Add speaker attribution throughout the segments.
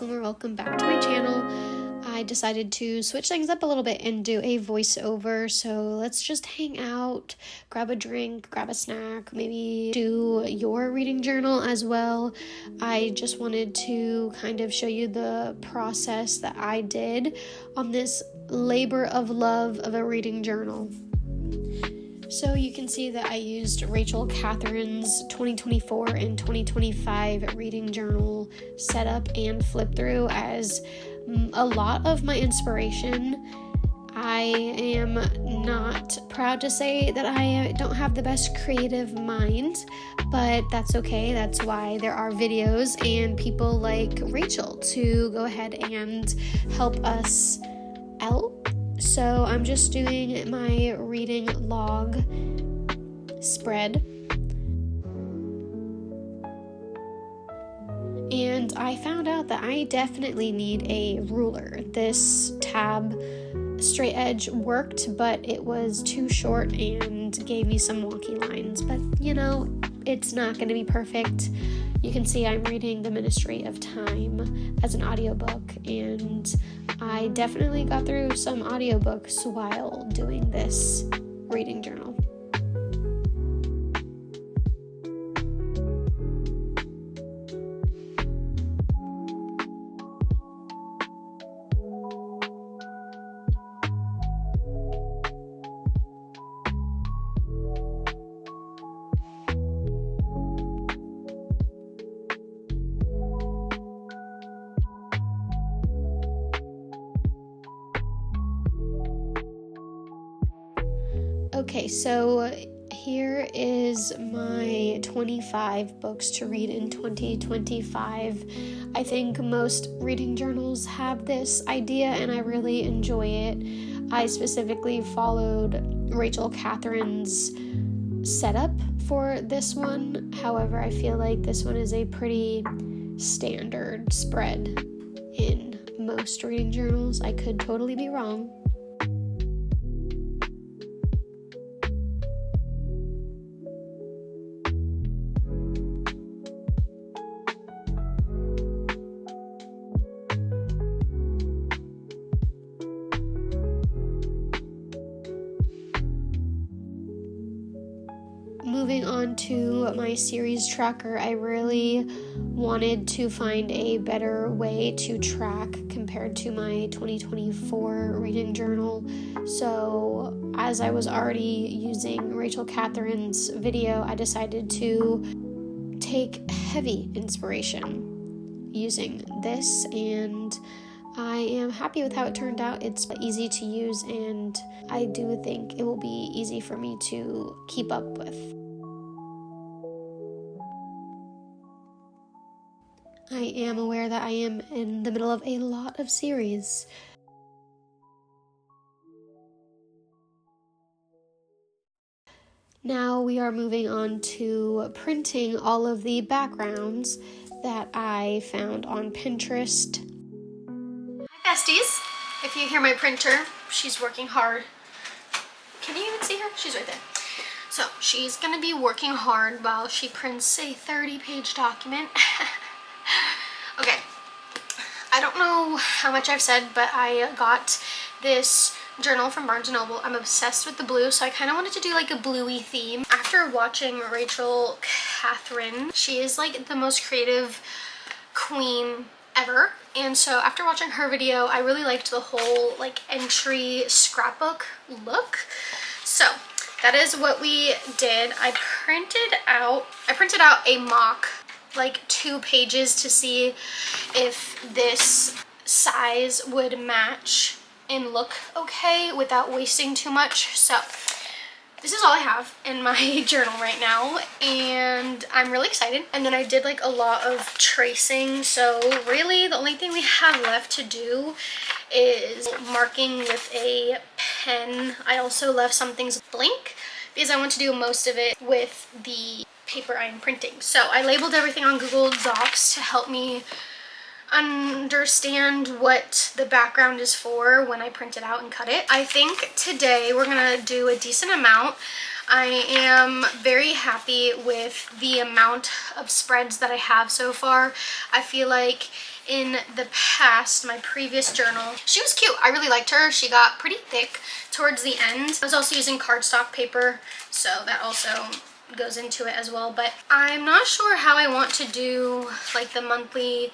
Speaker 1: welcome back to my channel. I decided to switch things up a little bit and do a voiceover, so let's just hang out, grab a drink, grab a snack, maybe do your reading journal as well. I just wanted to kind of show you the process that I did on this labor of love of a reading journal. So you can see that I used Rachel Catherine's 2024 and 2025 reading journal setup and flip through as a lot of my inspiration. I am not proud to say that I don't have the best creative mind, but that's okay. That's why there are videos and people like Rachel to go ahead and help us out. So I'm just doing my reading log spread. And I found out that I definitely need a ruler. This tab straight edge worked, but it was too short and gave me some wonky lines. But you know, it's not going to be perfect. You can see I'm reading The Ministry of Time as an audiobook, and I definitely got through some audiobooks while doing this reading journal. Okay, so here is my 25 books to read in 2025. I think most reading journals have this idea, and I really enjoy it. I specifically followed Rachel Catherine's setup for this one. However, I feel like this one is a pretty standard spread in most reading journals. I could totally be wrong. Moving on to my series tracker, I really wanted to find a better way to track compared to my 2024 reading journal. So as I was already using Rachel Catherine's video, I decided to take heavy inspiration using this, and I am happy with how it turned out. It's easy to use, and I do think it will be easy for me to keep up with. I am aware that I am in the middle of a lot of series. Now we are moving on to printing all of the backgrounds that I found on Pinterest. Hi besties! If you hear my printer, she's working hard. Can you even see her? She's right there. So she's gonna be working hard while she prints a 30-page document. Okay, I don't know how much I've said, but I got this journal from Barnes & Noble. I'm obsessed with the blue, so I kind of wanted to do like a bluey theme. After watching Rachel Catherine, she is like the most creative queen ever, and so after watching her video, I really liked the whole like entry scrapbook look. So that is what we did. I printed out a mock, like 2 pages, to see if this size would match and look okay without wasting too much. So this is all I have in my journal right now, and I'm really excited. And then I did like a lot of tracing, so really the only thing we have left to do is marking with a pen. I also left some things blank because I want to do most of it with the paper I'm printing. So I labeled everything on Google Docs to help me understand what the background is for when I print it out and cut it. I think today we're gonna do a decent amount. I am very happy with the amount of spreads that I have so far. I feel like in the past, my previous journal, she was cute. I really liked her. She got pretty thick towards the end. I was also using cardstock paper, so that also goes into it as well. But I'm not sure how I want to do like the monthly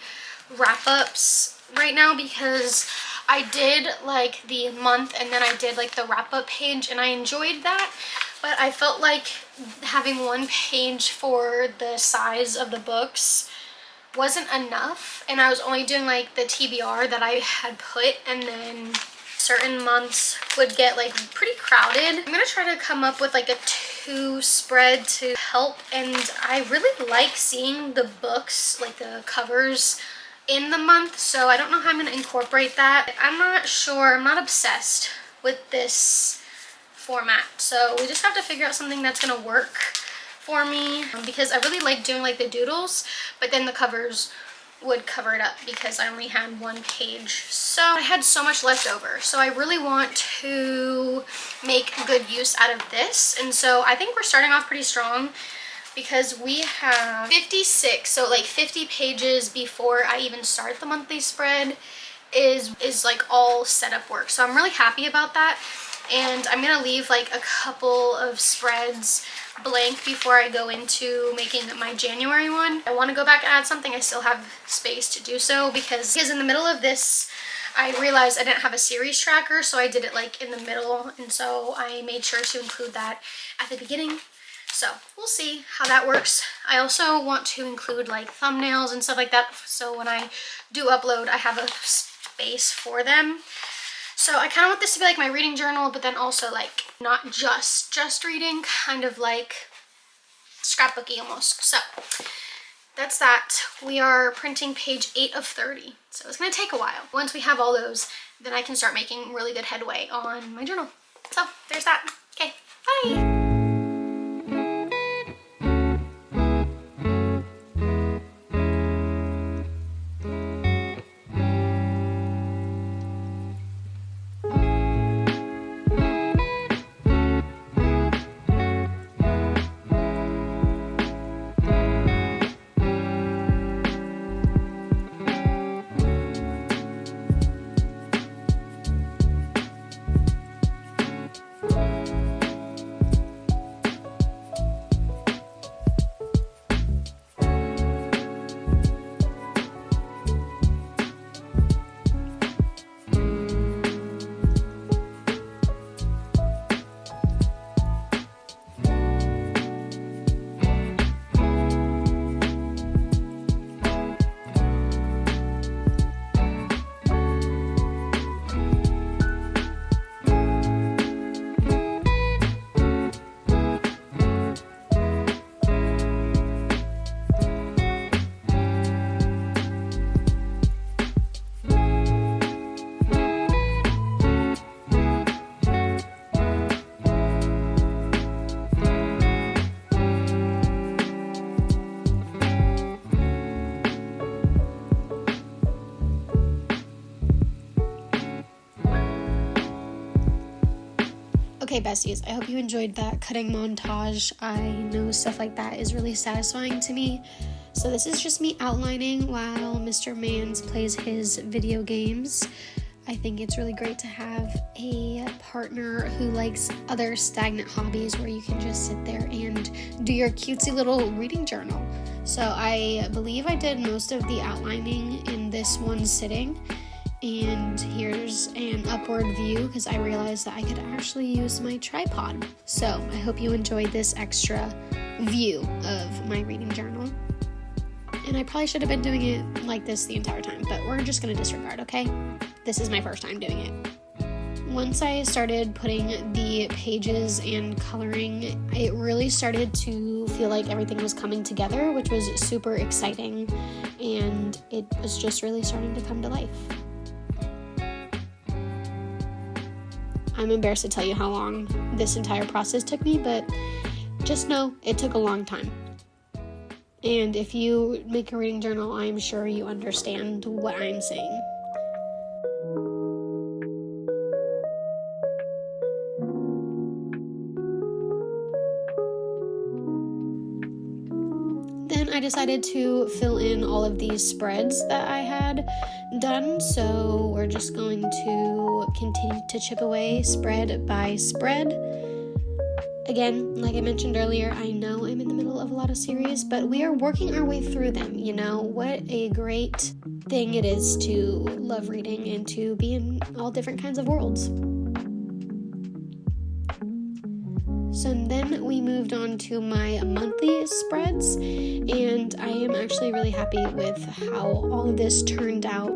Speaker 1: wrap-ups right now, because I did like the month and then I did like the wrap-up page and I enjoyed that, but I felt like having one page for the size of the books wasn't enough, and I was only doing like the TBR that I had put, and then certain months would get like pretty crowded. I'm gonna try to come up with like a 2 spread to help, and I really like seeing the books, like the covers in the month, so I don't know how I'm gonna incorporate that. I'm not sure, I'm not obsessed with this format, so we just have to figure out something that's gonna work for me, because I really like doing like the doodles, but then the covers would cover it up because I only had 1 page. So I had so much left over, so I really want to make good use out of this, and so I think we're starting off pretty strong because we have 56, so like 50 pages before I even start the monthly spread is like all setup work, so I'm really happy about that. And I'm gonna leave like a couple of spreads blank before I go into making my January one. I want to go back and add something. I still have space to do so, because in the middle of this I realized I didn't have a series tracker, so I did it like in the middle, and so I made sure to include that at the beginning. So we'll see how that works. I also want to include like thumbnails and stuff like that, so when I do upload I have a space for them. So I kind of want this to be like my reading journal, but then also like not just reading, kind of like scrapbooky almost. So that's that. We are printing page 8 of 30, so it's going to take a while. Once we have all those, then I can start making really good headway on my journal. So there's that. Okay, bye! Okay, besties, I hope you enjoyed that cutting montage. I know stuff like that is really satisfying to me. So this is just me outlining while Mr. Mans plays his video games. I think it's really great to have a partner who likes other stagnant hobbies where you can just sit there and do your cutesy little reading journal. So I believe I did most of the outlining in this one sitting. And here's an upward view because I realized that I could actually use my tripod. So I hope you enjoyed this extra view of my reading journal. And I probably should have been doing it like this the entire time, but we're just going to disregard, okay? This is my first time doing it. Once I started putting the pages and coloring, it really started to feel like everything was coming together, which was super exciting. And it was just really starting to come to life. I'm embarrassed to tell you how long this entire process took me, but just know it took a long time. And if you make a reading journal, I'm sure you understand what I'm saying. I decided to fill in all of these spreads that I had done. So we're just going to continue to chip away spread by spread. Again, like I mentioned earlier, I know I'm in the middle of a lot of series, but we are working our way through them. You know, what a great thing it is to love reading and to be in all different kinds of worlds. So then we moved on to my monthly spreads, and I am actually really happy with how all of this turned out.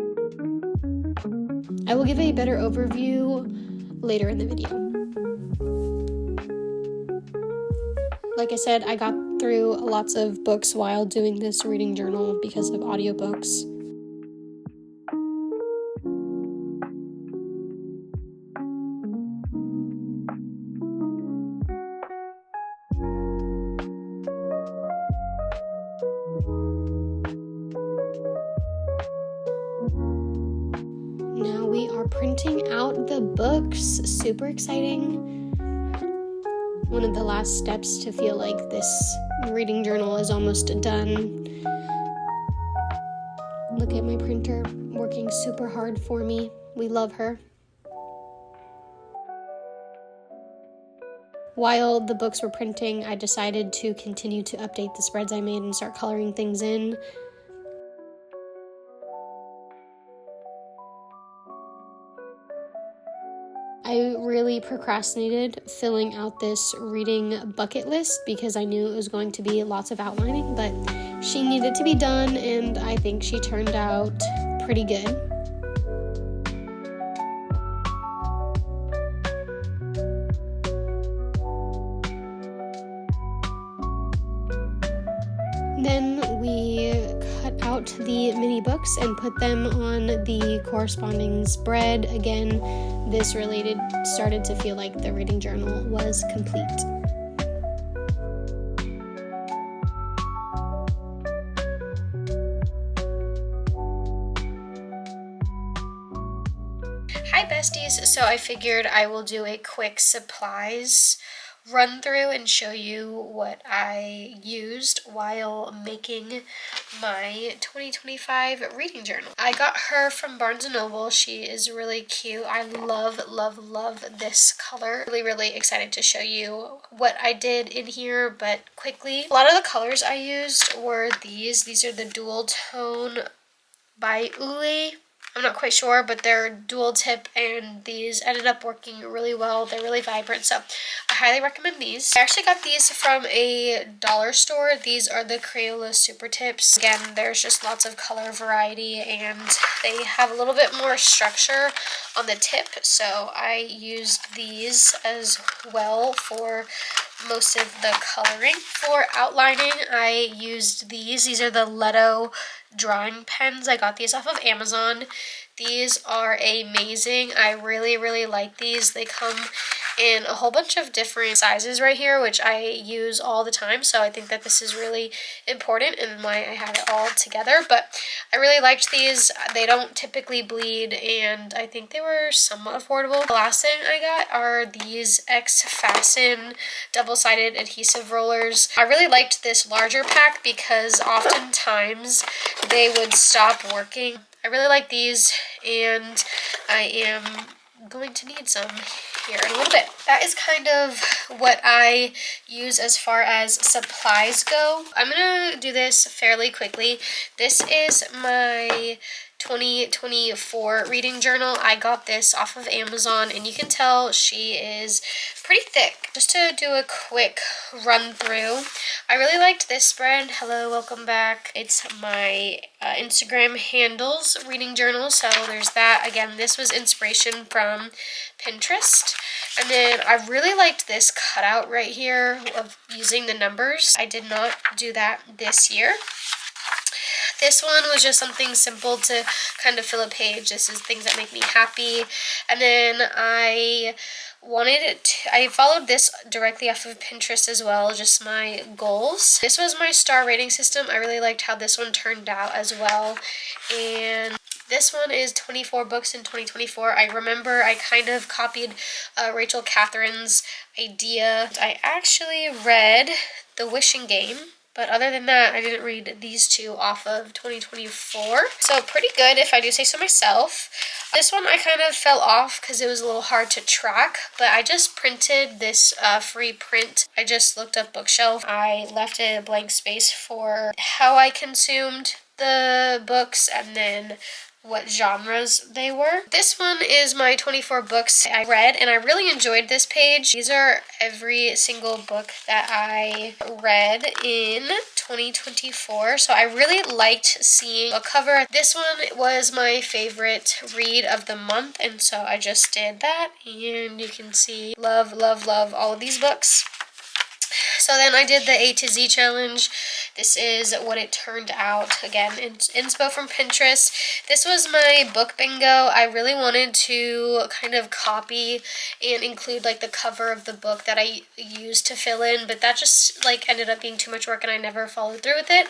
Speaker 1: I will give a better overview later in the video. Like I said, I got through lots of books while doing this reading journal because of audiobooks. Now we are printing out the books. Super exciting. One of the last steps to feel like this reading journal is almost done. Look at my printer working super hard for me. We love her. While the books were printing, I decided to continue to update the spreads I made and start coloring things in. I really procrastinated filling out this reading bucket list because I knew it was going to be lots of outlining, but she needed to be done, and I think she turned out pretty good. Then we cut out the mini books and put them on the corresponding spread. Again, this started to feel like the reading journal was complete. Hi besties, so I figured I will do a quick supplies run through and show you what I used while making my 2025 reading journal. I got her from Barnes & Noble. She is really cute. I love, love, love this color. Really excited to show you what I did in here, but quickly. A lot of the colors I used were these. These are the dual tone by Uli. I'm not quite sure, but they're dual tip, and these ended up working really well. They're really vibrant, so I highly recommend these. I actually got these from a dollar store. These are the Crayola Super Tips. Again, there's just lots of color variety, and they have a little bit more structure on the tip, so I used these as well for most of the coloring. For outlining, I used these. These are the Leto drawing pens. I got these off of Amazon. These are amazing. I really like these. They come in a whole bunch of different sizes right here, which I use all the time, so I think that this is really important and why I have it all together. But I really liked these. They don't typically bleed, and I think they were somewhat affordable. The last thing I got are these X-Fasten double-sided adhesive rollers. I really liked this larger pack because oftentimes they would stop working. I really like these, and I am going to need some here in a little bit. That is kind of what I use as far as supplies go. I'm gonna do this fairly quickly. This is my 2024 reading journal. I got this off of Amazon, and you can tell she is pretty thick. Just to do a quick run through, I really liked this spread. Hello, welcome back. It's my Instagram handles reading journal, so there's that. Again, this was inspiration from Pinterest. And then I really liked this cutout right here of using the numbers. I did not do that this year. This one was just something simple to kind of fill a page. This is things that make me happy. And then I followed this directly off of Pinterest as well, just my goals. This was my star rating system. I really liked how this one turned out as well. And this one is 24 books in 2024. I remember I kind of copied Rachel Catherine's idea. I actually read The Wishing Game But other than that, I didn't read these two off of 2024. So pretty good if I do say so myself. This one I kind of fell off because it was a little hard to track, but I just printed this free print. I just looked up bookshelf. I left a blank space for how I consumed the books and then what genres they were. This one is my 24 books I read, and I really enjoyed this page. These are every single book that I read in 2024, so I really liked seeing a cover. This one was my favorite read of the month, and so I just did that, and you can see love, love, love all of these books. So then I did the A to Z challenge. This is what it turned out. Again, it's inspo from Pinterest. This was my book bingo. I really wanted to kind of copy and include like the cover of the book that I used to fill in, but that just like ended up being too much work and I never followed through with it.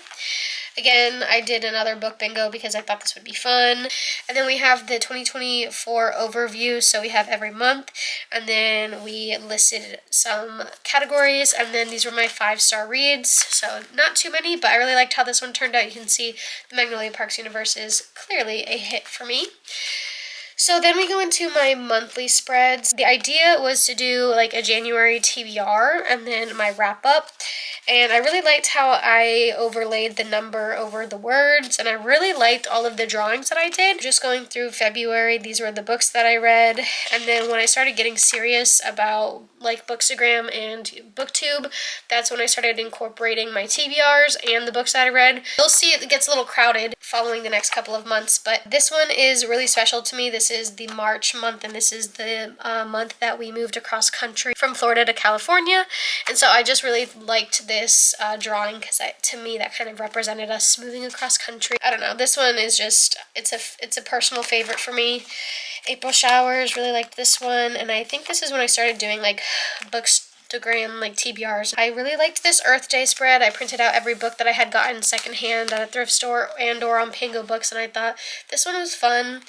Speaker 1: Again, I did another book bingo because I thought this would be fun. And then we have the 2024 overview, so we have every month. And then we listed some categories, and then these were my 5-star reads. So not too many, but I really liked how this one turned out. You can see the Magnolia Parks universe is clearly a hit for me. So then we go into my monthly spreads. The idea was to do like a January TBR and then my wrap up. And I really liked how I overlaid the number over the words, and I really liked all of the drawings that I did. Just going through February, these were the books that I read, and then when I started getting serious about like Bookstagram and BookTube, that's when I started incorporating my TBRs and the books that I read. You'll see it gets a little crowded following the next couple of months, but this one is really special to me. This is the March month, and this is the month that we moved across country from Florida to California, and so I just really liked this drawing because to me that kind of represented us moving across country. I don't know, this one is just, it's a personal favorite for me. April Showers, really liked this one, and I think this is when I started doing like Bookstagram like TBRs. I really liked this Earth Day spread. I printed out every book that I had gotten secondhand at a thrift store and or on Pango Books, and I thought this one was fun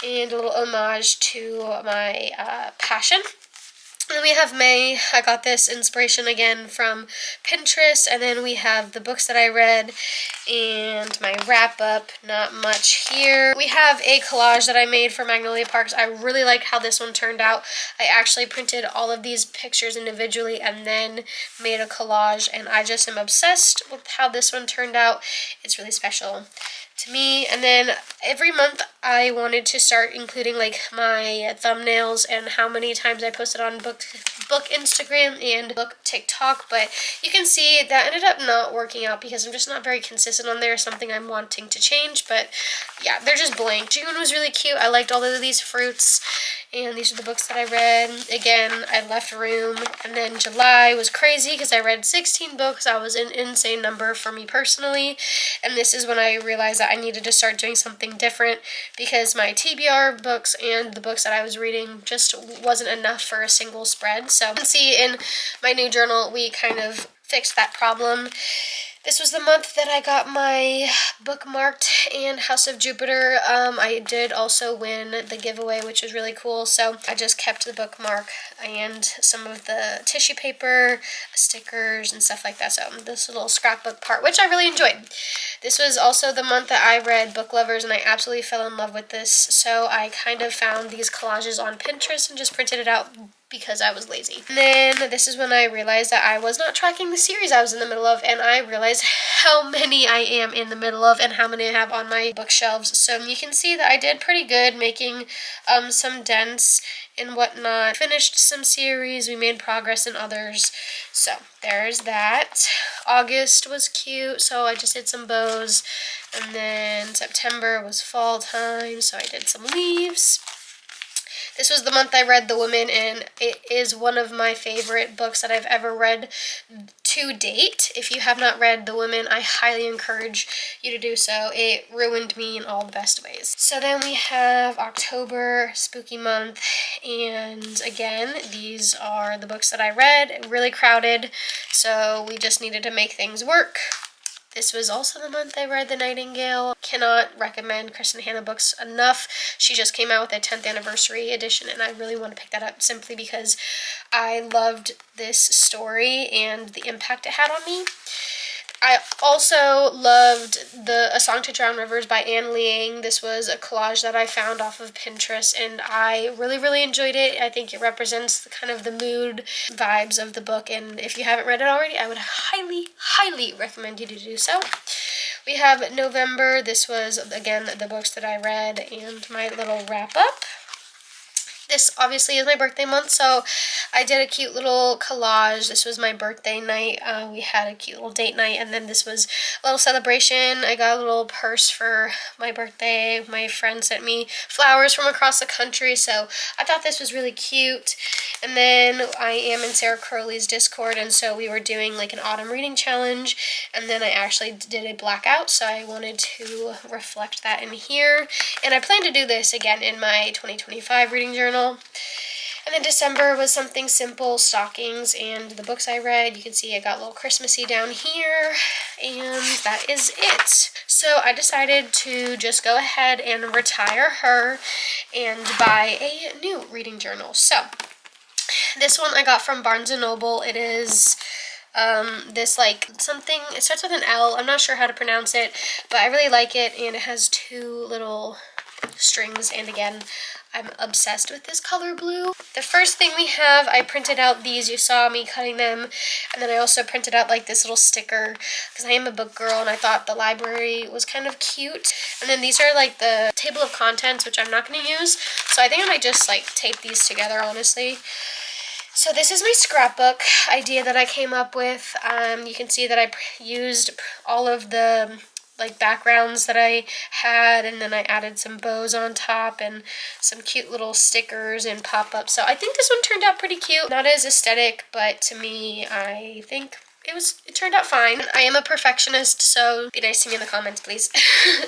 Speaker 1: and a little homage to my passion. And we have May. I got this inspiration again from Pinterest. And then we have the books that I read and my wrap up. Not much here. We have a collage that I made for Magnolia Parks. I really liked how this one turned out. I actually printed all of these pictures individually and then made a collage. And I just am obsessed with how this one turned out. It's really special to me. And then every month I wanted to start including like my thumbnails and how many times I posted on book Instagram and book TikTok, but you can see that ended up not working out because I'm just not very consistent on there. Something I'm wanting to change, but yeah, they're just blank. June was really cute. I liked all of these fruits, and these are the books that I read. Again, I left room. And then July was crazy because I read 16 books. That was an insane number for me personally, and this is when I realized that I needed to start doing something different because my TBR books and the books that I was reading just wasn't enough for a single spread. So you can see in my new journal we kind of fixed that problem. This was the month that I got my bookmarked and House of Jupiter. I did also win the giveaway, which was really cool. So I just kept the bookmark and some of the tissue paper, stickers, and stuff like that. So this little scrapbook part, which I really enjoyed. This was also the month that I read Book Lovers, and I absolutely fell in love with this. So I kind of found these collages on Pinterest and just printed it out because I was lazy. And then this is when I realized that I was not tracking the series I was in the middle of, and I realized how many I am in the middle of and how many I have on my bookshelves. So you can see that I did pretty good making some dents and whatnot. Finished some series, we made progress in others. So there's that. August was cute, so I just did some bows. And then September was fall time, so I did some leaves. This was the month I read The Woman, and it is one of my favorite books that I've ever read to date. If you have not read The Woman, I highly encourage you to do so. It ruined me in all the best ways. So then we have October, spooky month, and again, these are the books that I read. Really crowded, so we just needed to make things work. This was also the month I read The Nightingale. Cannot recommend Kristen Hanna books enough. She just came out with a 10th anniversary edition, and I really want to pick that up simply because I loved this story and the impact it had on me. I also loved A Song to Drown Rivers by Anne Liang. This was a collage that I found off of Pinterest, and I really, really enjoyed it. I think it represents the mood vibes of the book, and if you haven't read it already, I would highly, highly recommend you to do so. We have November. This was, again, the books that I read and my little wrap-up. This obviously is my birthday month, so I did a cute little collage. This was my birthday night. We had a cute little date night, and then this was a little celebration. I got a little purse for my birthday. My friend sent me flowers from across the country, so I thought this was really cute. And then I am in Sarah Crowley's Discord, and so we were doing like an autumn reading challenge, and then I actually did a blackout, so I wanted to reflect that in here. And I plan to do this again in my 2025 reading journal. And then December was something simple, stockings, and the books I read. You can see I got a little Christmassy down here, and that is it. So I decided to just go ahead and retire her and buy a new reading journal. So this one I got from Barnes & Noble. It is this like something, it starts with an L. I'm not sure how to pronounce it, but I really like it, and it has two little strings, and again, I'm obsessed with this color blue. The first thing we have, I printed out these. You saw me cutting them, and then I also printed out like this little sticker because I am a book girl and I thought the library was kind of cute. And then these are like the table of contents, which I'm not going to use, so I think I might just like tape these together, honestly. So this is my scrapbook idea that I came up with. You can see that I used all of the like backgrounds that I had, and then I added some bows on top and some cute little stickers and pop-ups. So I think this one turned out pretty cute. Not as aesthetic, but to me, I think it turned out fine. I am a perfectionist, so be nice to me in the comments, please.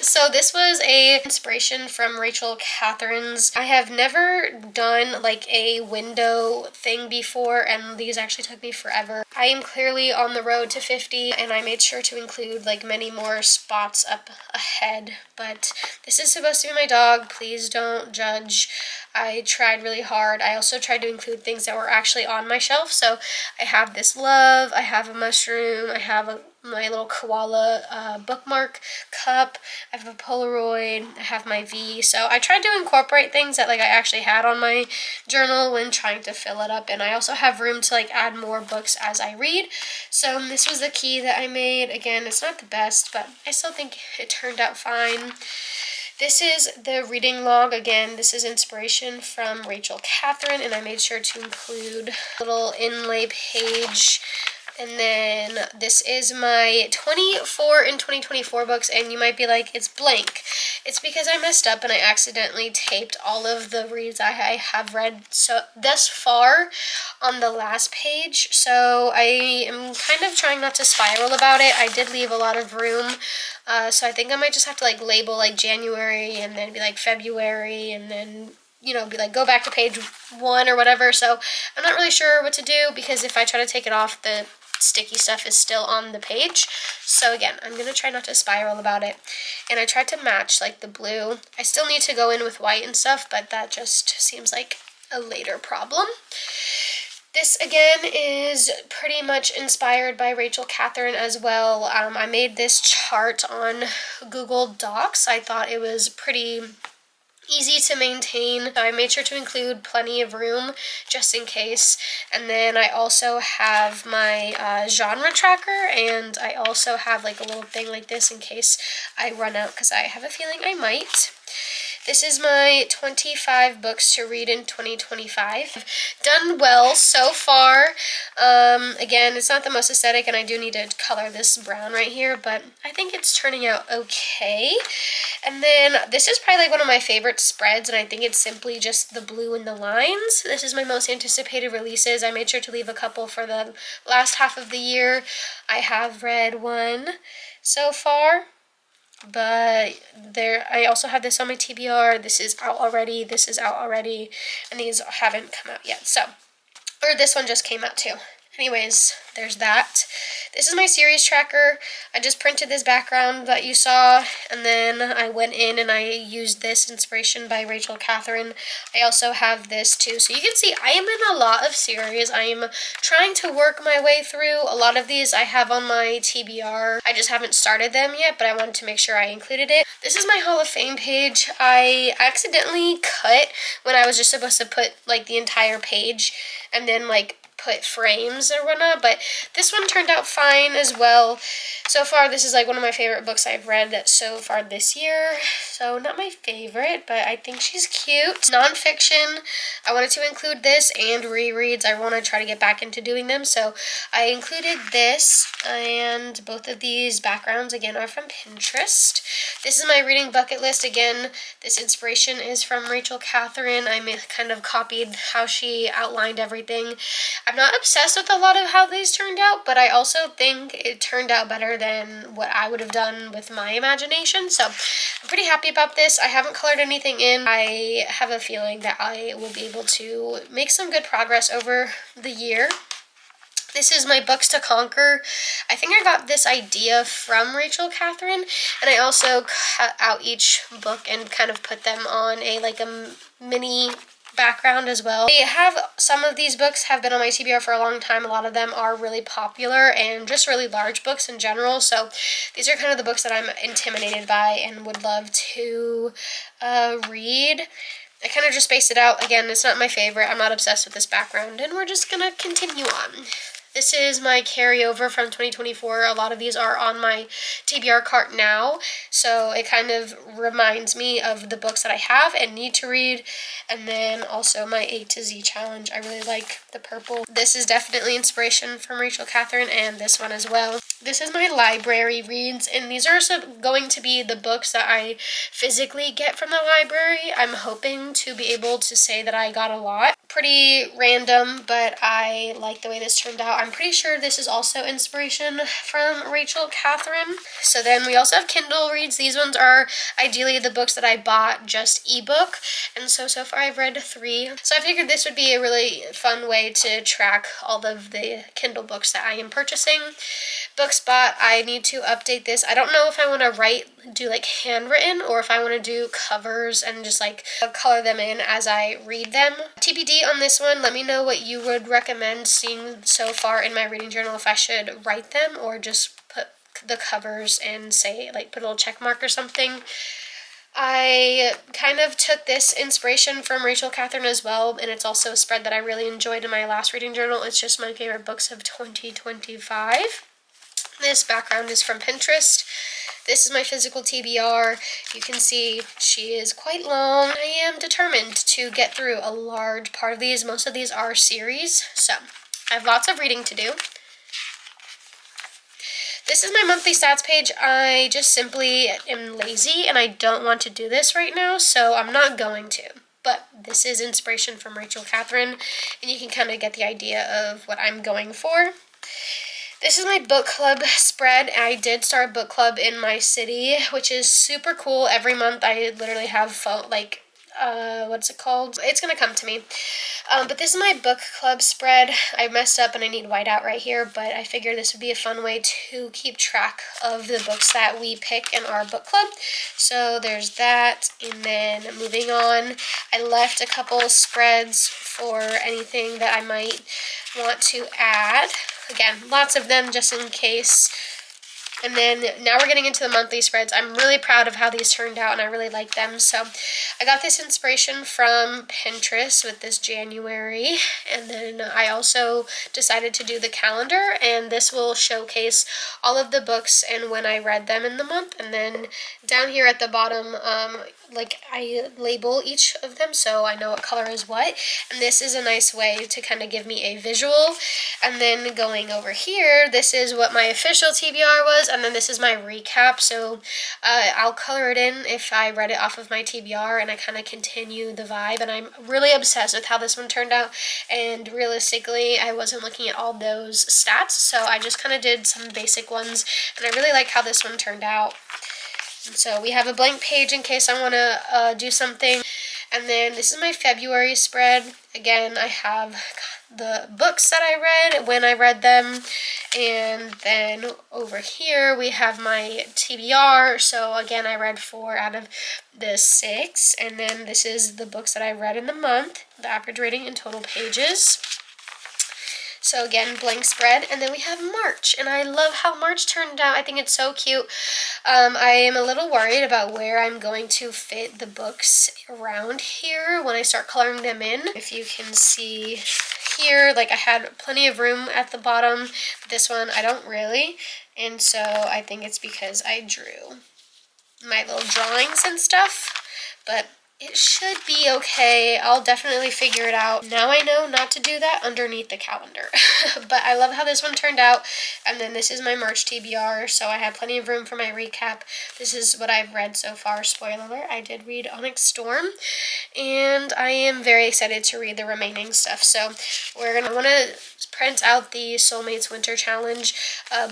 Speaker 1: So this was a inspiration from Rachel Catherine's. I have never done like a window thing before, and these actually took me forever. I am clearly on the road to 50, and I made sure to include like many more spots up ahead, but this is supposed to be my dog. Please don't judge. I tried really hard. I also tried to include things that were actually on my shelf. So I have this love, I have a mushroom, I have my little koala bookmark cup, I have a Polaroid, I have my V. So I tried to incorporate things that like I actually had on my journal when trying to fill it up. And I also have room to like add more books as I read. So this was the key that I made. Again, it's not the best, but I still think it turned out fine. This is the reading log. Again, this is inspiration from Rachel Catherine, and I made sure to include a little inlay page. And then this is my 24 and 2024 books, and you might be like, it's blank. It's because I messed up and I accidentally taped all of the reads I have read so thus far on the last page. So I am kind of trying not to spiral about it. I did leave a lot of room. So I think I might just have to like label like January and then be like February and then, you know, be like go back to page 1 or whatever. So I'm not really sure what to do because if I try to take it off, the sticky stuff is still on the page. So again, I'm going to try not to spiral about it. And I tried to match like the blue. I still need to go in with white and stuff, but that just seems like a later problem. This, again, is pretty much inspired by Rachel Catherine as well. I made this chart on Google Docs. I thought it was pretty easy to maintain. So I made sure to include plenty of room just in case. And then I also have my genre tracker, and I also have like a little thing like this in case I run out, because I have a feeling I might. This is my 25 books to read in 2025. Done well so far. Again, it's not the most aesthetic, and I do need to color this brown right here, but I think it's turning out okay. And then this is probably like one of my favorite spreads, and I think it's simply just the blue and the lines. This is my most anticipated releases. I made sure to leave a couple for the last half of the year. I have read one so far. But I also have this on my TBR. This is out already. This is out already. And these haven't come out yet. So, or this one just came out too. Anyways, there's that. This is my series tracker. I just printed this background that you saw, and then I went in and I used this inspiration by Rachel Catherine. I also have this too. So you can see I am in a lot of series. I am trying to work my way through. A lot of these I have on my TBR. I just haven't started them yet, but I wanted to make sure I included it. This is my Hall of Fame page. I accidentally cut when I was just supposed to put like the entire page and then like put frames or whatnot, but this one turned out fine as well. So far, this is like one of my favorite books I've read so far this year. So not my favorite, but I think she's cute. Nonfiction, I wanted to include this and rereads. I want to try to get back into doing them, so I included this, and both of these backgrounds again are from Pinterest. This is my reading bucket list. Again, this inspiration is from Rachel Catherine. I kind of copied how she outlined everything. I'm not obsessed with a lot of how these turned out, but I also think it turned out better than what I would have done with my imagination. So I'm pretty happy about this. I haven't colored anything in. I have a feeling that I will be able to make some good progress over the year. This is my Books to Conquer. I think I got this idea from Rachel Catherine, and I also cut out each book and kind of put them on a mini background as well. I have some of these books have been on my TBR for a long time. A lot of them are really popular and just really large books in general. So these are kind of the books that I'm intimidated by and would love to read. I kind of just spaced it out. Again, it's not my favorite. I'm not obsessed with this background, and we're just gonna continue on. This is my carryover from 2024. A lot of these are on my TBR cart now, so it kind of reminds me of the books that I have and need to read. And then also my A to Z challenge. I really like the purple. This is definitely inspiration from Rachel Catherine, and this one as well. This is my library reads, and these are also going to be the books that I physically get from the library. I'm hoping to be able to say that I got a lot. Pretty random, but I like the way this turned out. I'm pretty sure this is also inspiration from Rachel Catherine. So then we also have Kindle reads. These ones are ideally the books that I bought just ebook, and so far I've read 3. So I figured this would be a really fun way to track all of the Kindle books that I am purchasing. Bookspot, I need to update this. I don't know if I want to do like handwritten, or if I want to do covers and just like color them in as I read them. TBD on this one. Let me know what you would recommend seeing so far in my reading journal, if I should write them or just put the covers and say like put a little check mark or something. I kind of took this inspiration from Rachel Catherine as well, and it's also a spread that I really enjoyed in my last reading journal. It's just my favorite books of 2025. This background is from Pinterest. This is my physical TBR. You can see she is quite long. I am determined to get through a large part of these. Most of these are series, so I have lots of reading to do. This is my monthly stats page. I just simply am lazy and I don't want to do this right now, so I'm not going to. But this is inspiration from Rachel Catherine, and you can kind of get the idea of what I'm going for. This is my book club spread. I did start a book club in my city, which is super cool. Every month I literally have what's it called? It's gonna come to me. But this is my book club spread. I messed up and I need whiteout right here, but I figured this would be a fun way to keep track of the books that we pick in our book club. So there's that, and then moving on, I left a couple spreads for anything that I might want to add. Again, lots of them just in case. And then now we're getting into the monthly spreads. I'm really proud of how these turned out, and I really like them. So I got this inspiration from Pinterest with this January, and then I also decided to do the calendar, and this will showcase all of the books and when I read them in the month. And then down here at the bottom, I label each of them so I know what color is what, and this is a nice way to kind of give me a visual. And then going over here, this is what my official TBR was, and then this is my recap. So I'll color it in if I read it off of my TBR, and I kind of continue the vibe. And I'm really obsessed with how this one turned out, and realistically I wasn't looking at all those stats, so I just kind of did some basic ones, and I really like how this one turned out. And so we have a blank page in case I want to do something. And then this is my February spread. Again, I have the books that I read, when I read them, And then over here we have my TBR. So again, I read 4 out of the 6. And then this is the books that I read in the month, the average rating in total pages. So again, blank spread. And then we have March, and I love how March turned out. I think it's so cute. I am a little worried about where I'm going to fit the books around here when I start coloring them in. If you can see here, like I had plenty of room at the bottom. This one, I don't really. And so I think it's because I drew my little drawings and stuff. But it should be okay. I'll definitely figure it out. Now I know not to do that underneath the calendar. But I love how this one turned out. And then this is my March TBR, so I have plenty of room for my recap. This is what I've read so far. Spoiler alert, I did read Onyx Storm, and I am very excited to read the remaining stuff. So I want to print out the Soulmates Winter Challenge,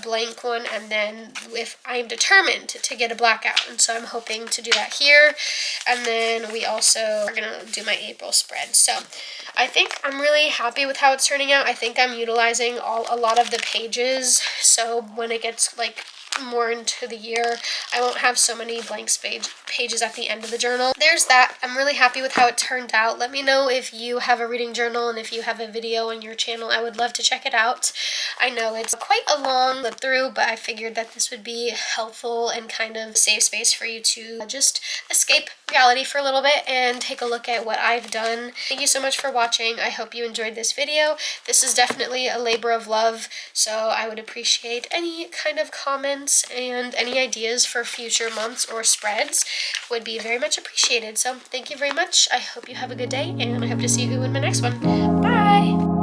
Speaker 1: blank one, and then if I'm determined to get a blackout, and so I'm hoping to do that here. And then we also are gonna do my April spread. So I think I'm really happy with how it's turning out. I think I'm utilizing a lot of the pages, so when it gets like more into the year, I won't have so many blank pages at the end of the journal. There's that. I'm really happy with how it turned out. Let me know if you have a reading journal and if you have a video on your channel. I would love to check it out. I know it's quite a long flip through, but I figured that this would be helpful and kind of a safe space for you to just escape reality for a little bit and take a look at what I've done. Thank you so much for watching. I hope you enjoyed this video. This is definitely a labor of love, so I would appreciate any kind of comments and any ideas for future months or spreads would be very much appreciated. So thank you very much. I hope you have a good day, and I hope to see you in my next one. Bye!